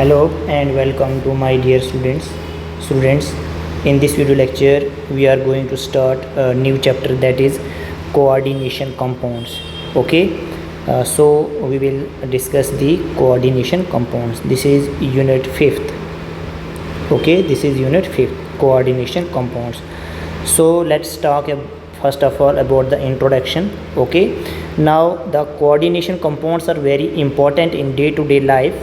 Hello and welcome to my dear students. In this video lecture we are going to start a new chapter, that is coordination compounds. Okay, so we will discuss the coordination compounds. This is unit 5th. Okay, this is unit 5th, coordination compounds. So let's talk first of all about the introduction. Okay, now the coordination compounds are very important in day-to-day life.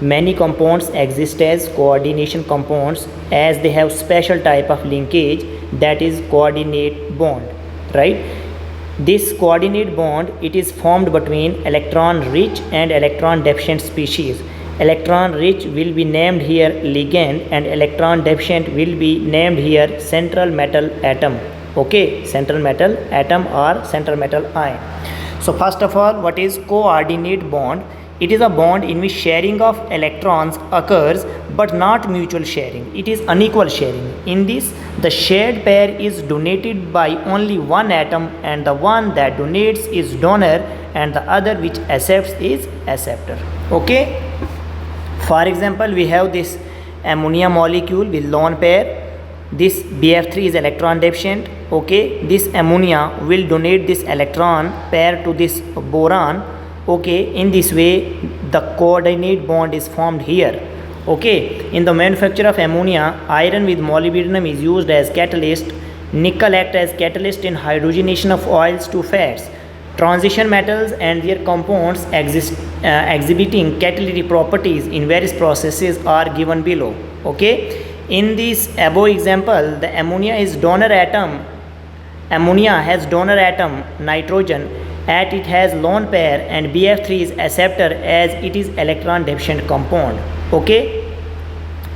Many compounds exist as coordination compounds as they have special type of linkage, that is coordinate bond, right? This coordinate bond, it is formed between electron rich and electron deficient species. Electron rich will be named here ligand and electron deficient will be named here central metal atom. Okay, central metal atom or central metal ion. So first of all, what is coordinate bond? It is a bond in which sharing of electrons occurs but not mutual sharing. It is unequal sharing. In this, the shared pair is donated by only one atom and the one that donates is donor and the other which accepts is acceptor. Okay? For example, we have this ammonia molecule with lone pair. This BF3 is electron deficient. Okay? This ammonia will donate this electron pair to this boron. Okay, in this way the coordinate bond is formed here. Okay, in the manufacture of ammonia, iron with molybdenum is used as catalyst. Nickel acts as catalyst in hydrogenation of oils to fats. Transition metals and their compounds exhibiting catalytic properties in various processes are given below. Okay, in this above example, the ammonia is donor atom. Ammonia has donor atom nitrogen, at it has lone pair, and BF3 is acceptor as it is electron deficient compound. Okay,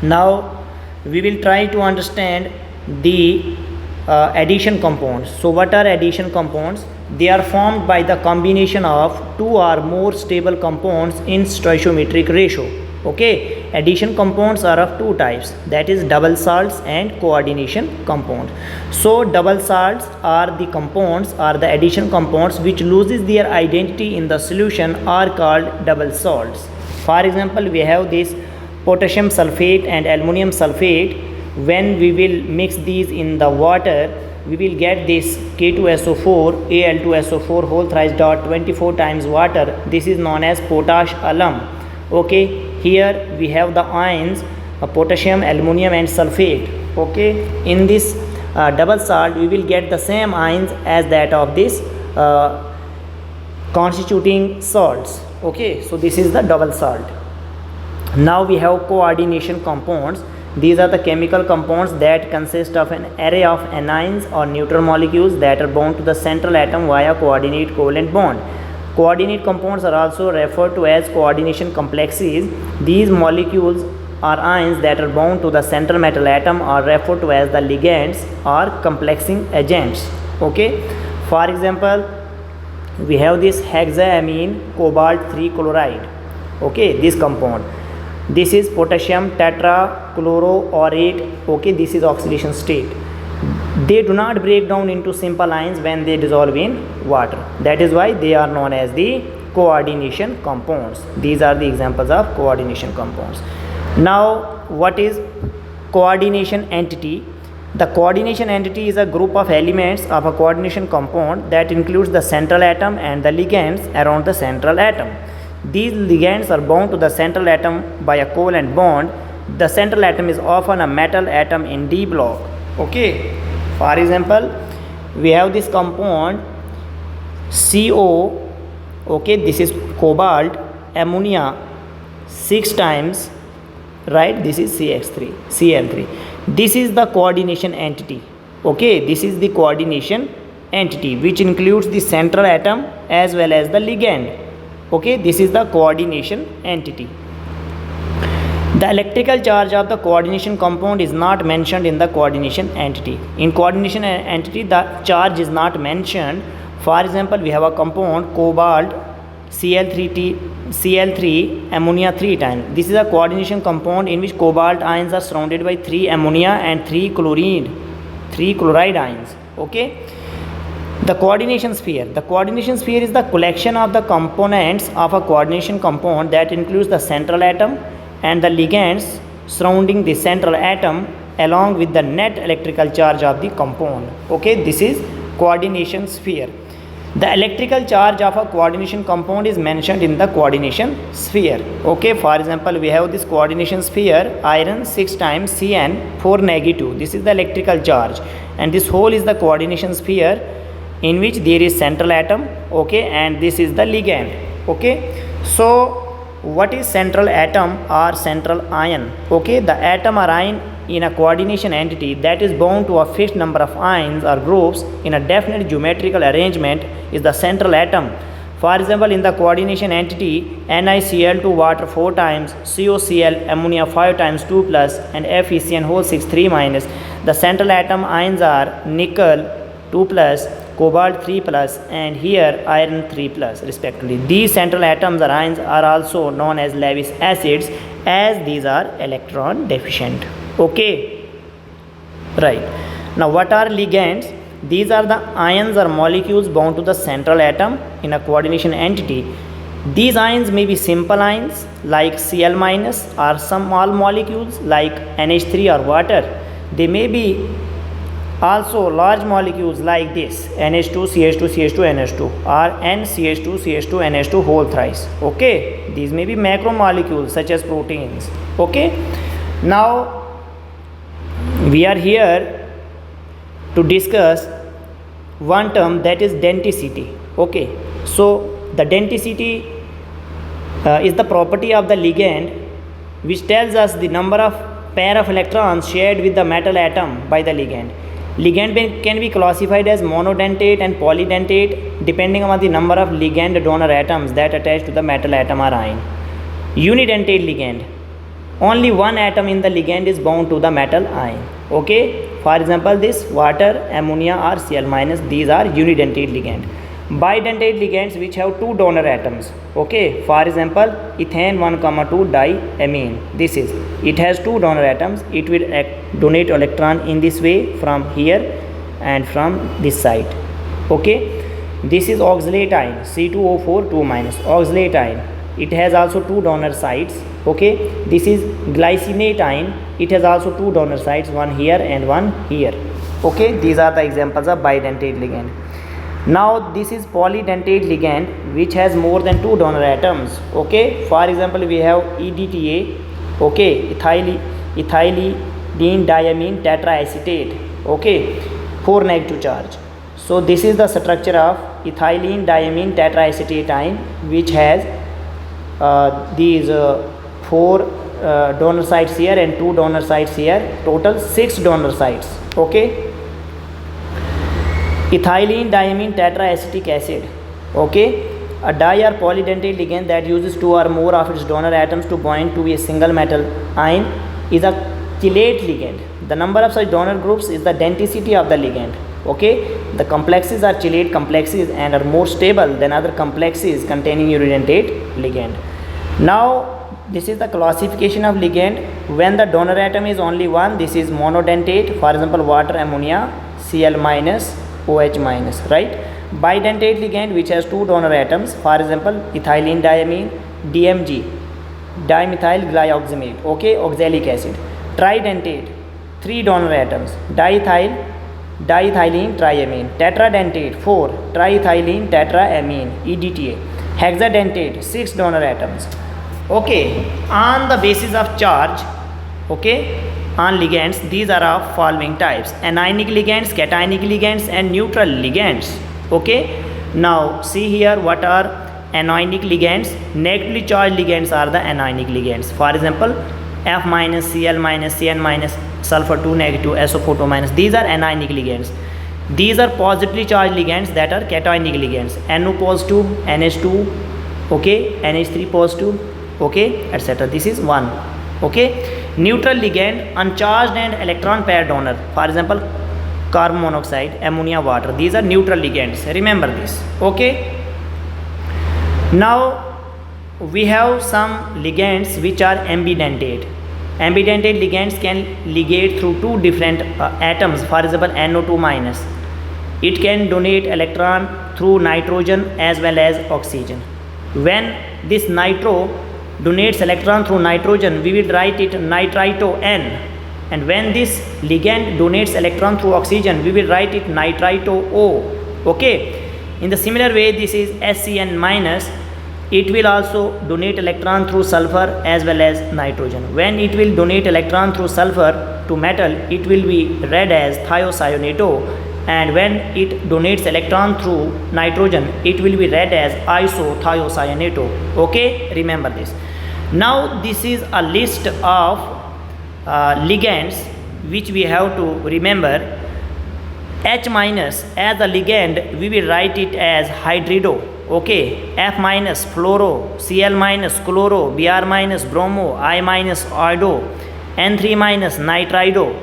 now we will try to understand the addition compounds. So what are addition compounds? They are formed by the combination of two or more stable compounds in stoichiometric ratio. Okay, addition compounds are of two types, that is double salts and coordination compounds. So double salts are the compounds or the addition compounds which loses their identity in the solution are called double salts. For example, we have this potassium sulfate and aluminum sulfate. When we will mix these in the water, we will get this K2SO4 Al2SO4 whole thrice dot 24 times water. This is known as potash alum. Okay, here we have the ions potassium, aluminum and sulfate. Okay, in this double salt we will get the same ions as that of this constituting salts. Okay, so this is the double salt. Now we have coordination compounds. These are the chemical compounds that consist of an array of anions or neutral molecules that are bound to the central atom via coordinate covalent bond. Coordinate compounds are also referred to as coordination complexes. These molecules or ions that are bound to the central metal atom are referred to as the ligands or complexing agents. Okay, for example, we have this hexaamine cobalt 3 chloride. Okay, this compound, this is potassium tetrachloroaurate. Okay, this is oxidation state. They do not break down into simple ions when they dissolve in water. That is why they are known as the coordination compounds. These are the examples of coordination compounds. Now, what is coordination entity? The coordination entity is a group of elements of a coordination compound that includes the central atom and the ligands around the central atom. These ligands are bound to the central atom by a covalent bond. The central atom is often a metal atom in D block. Okay, for example, we have this compound CO. Okay, this is cobalt, ammonia 6 times, right? This is Cl3. This is the coordination entity. Okay, this is the coordination entity which includes the central atom as well as the ligand. Okay, this is the coordination entity. The electrical charge of the coordination compound is not mentioned in the coordination entity. In coordination entity, the charge is not mentioned. For example, we have a compound cobalt Cl3 ammonia 3 times. This is a coordination compound in which cobalt ions are surrounded by 3 ammonia and 3 chloride ions. Okay. The coordination sphere. The coordination sphere is the collection of the components of a coordination compound that includes the central atom and the ligands surrounding the central atom along with the net electrical charge of the compound. Okay, this is coordination sphere. The electrical charge of a coordination compound is mentioned in the coordination sphere. Okay, for example, we have this coordination sphere, iron 6 times Cn 4 negative. This is the electrical charge, and this whole is the coordination sphere in which there is central atom. Okay, and this is the ligand. Okay, so what is central atom or central ion? Okay, the atom or ion in a coordination entity that is bound to a fixed number of ions or groups in a definite geometrical arrangement is the central atom. For example, in the coordination entity NiCl2 water 4 times, COCl ammonia 5 times 2 plus, and FeCN6 3 minus, the central atom ions are nickel 2 plus, cobalt 3 plus, and here iron 3 plus respectively. These central atoms or ions are also known as Lewis acids, as these are electron deficient. Okay, right. Now what are ligands? These are the ions or molecules bound to the central atom in a coordination entity. These ions may be simple ions like Cl minus, or some small molecules like NH3 or water. They may be also large molecules like this NH2 CH2 CH2 NH2 or NCH2 CH2 NH2 whole thrice. Okay, these may be macromolecules such as proteins. Okay, now we are here to discuss one term, that is denticity. Okay, so the denticity is the property of the ligand which tells us the number of pair of electrons shared with the metal atom by the ligand. Ligand can be classified as monodentate and polydentate depending on the number of ligand donor atoms that attach to the metal atom or ion. Unidentate ligand, only one atom in the ligand is bound to the metal ion. Okay, for example, this water, ammonia or Cl minus, these are unidentate ligand. Bidentate ligands which have two donor atoms. Okay, for example, ethane 1,2 diamine. This is, it has two donor atoms. It will donate electron in this way from here and from this side. Okay, this is oxalate ion, C2O4 2 minus, oxalate ion. It has also two donor sides. Okay, this is glycinate ion. It has also two donor sides, one here and one here. Okay, these are the examples of bidentate ligand. Now this is polydentate ligand which has more than two donor atoms. Okay, for example, we have EDTA. Okay, ethylene diamine tetraacetate. Okay, 4 negative charge. So this is the structure of ethylene diamine tetraacetate ion which has these 4 donor sites here and 2 donor sites here, total 6 donor sites. Okay, ethylene diamine tetraacetic acid. Okay, a di or polydentate ligand that uses 2 or more of its donor atoms to bind to a single metal ion is a chelate ligand. The number of such donor groups is the denticity of the ligand. Okay, the complexes are chelate complexes and are more stable than other complexes containing unidentate ligand. Now this is the classification of ligand. When the donor atom is only one, this is monodentate. For example, water, ammonia, Cl minus, OH minus, right? Bidentate ligand which has two donor atoms. For example, ethylene diamine, DMG, dimethyl glyoxamate. Okay, oxalic acid. Tridentate, 3 donor atoms. Diethylene triamine. Tetradentate, 4, triethylene tetraamine, EDTA. Hexadentate, 6 donor atoms. Okay, on the basis of charge, okay, on ligands, these are of following types: anionic ligands, cationic ligands, and neutral ligands. Okay, now see here what are anionic ligands. Negatively charged ligands are the anionic ligands. For example, F minus, Cl minus, Cn minus, sulfur 2 negative, SO4 2 minus. These are anionic ligands. These are positively charged ligands that are cationic ligands. NO positive, NH2, okay, NH3 positive, okay, etc. This is 1. Okay, neutral ligand, uncharged and electron pair donor. For example, carbon monoxide, ammonia, water. These are neutral ligands. Remember this. Okay. Now we have some ligands which are ambidentate. Ambidentate ligands can ligate through two different atoms. For example, NO2 minus. It can donate electron through nitrogen as well as oxygen. When this nitro donates electron through nitrogen, we will write it nitrito N. And when this ligand donates electron through oxygen, we will write it nitrito O. Okay. In the similar way, this is SCN minus. It will also donate electron through sulfur as well as nitrogen. When it will donate electron through sulfur to metal, it will be read as thiocyanate. And when it donates electron through nitrogen, it will be read as isothiocyanate. Okay, remember this. Now this is a list of ligands which we have to remember. H minus as a ligand, we will write it as hydrido. Okay, F minus fluoro, Cl minus chloro, Br minus bromo, I minus iodo, N3 minus nitrido,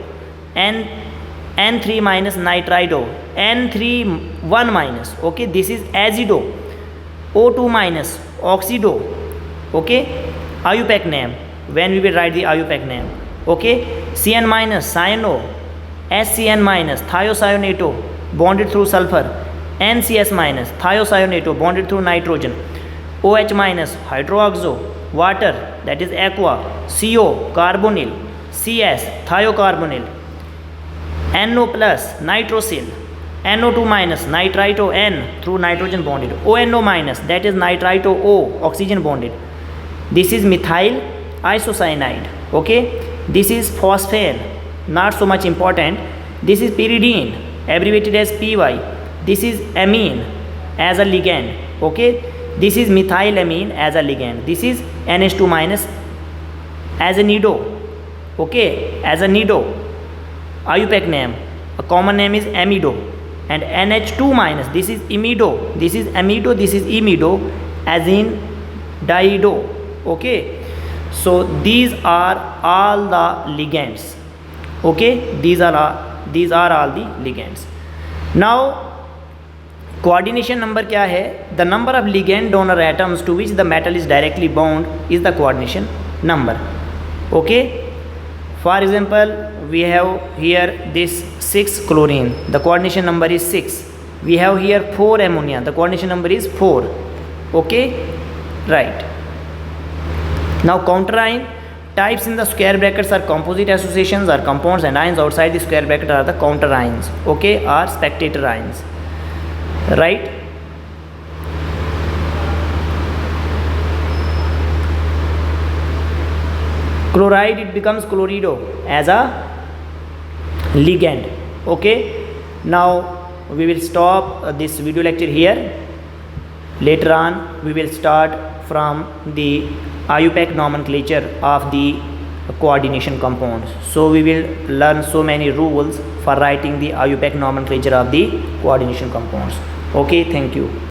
N3 minus nitrido, N3 1 minus. Okay, this is azido. O2 minus oxido. Okay, IUPAC name, when we will write the IUPAC name. Okay, Cn minus cyano, SCN minus thiocyanate bonded through sulfur, NCS minus thiocyanate bonded through nitrogen, OH minus hydroxo, water that is aqua, CO carbonyl, CS thiocarbonyl, NO plus nitrosyl, NO2 minus nitrito N through nitrogen bonded, ONO minus that is nitrito O oxygen bonded. This is methyl isocyanide. Okay, this is phosphane, not so much important. This is pyridine, abbreviated as PY. This is amine as a ligand. Okay, this is methylamine as a ligand. This is NH2 minus as a nido. Okay, as a nido. IUPAC name, a common name is amido. And NH2 minus, this is imido. This is amido, this is imido, as in diido. Okay, so these are all the ligands. Okay, these are all the ligands. Now coordination number क्या है? The number of ligand donor atoms to which the metal is directly bound is the coordination number. Okay, for example, we have here this 6 chlorine, the coordination number is 6. We have here 4 ammonia, the coordination number is 4. Okay, right. Now counter ion types in the square brackets are composite associations or compounds, and ions outside the square bracket are the counter ions. Okay, or spectator ions. Right. Chloride, it becomes chlorido as a ligand. Okay, now we will stop this video lecture here. Later on we will start from the IUPAC nomenclature of the coordination compounds. So we will learn so many rules for writing the IUPAC nomenclature of the coordination compounds. Okay, thank you.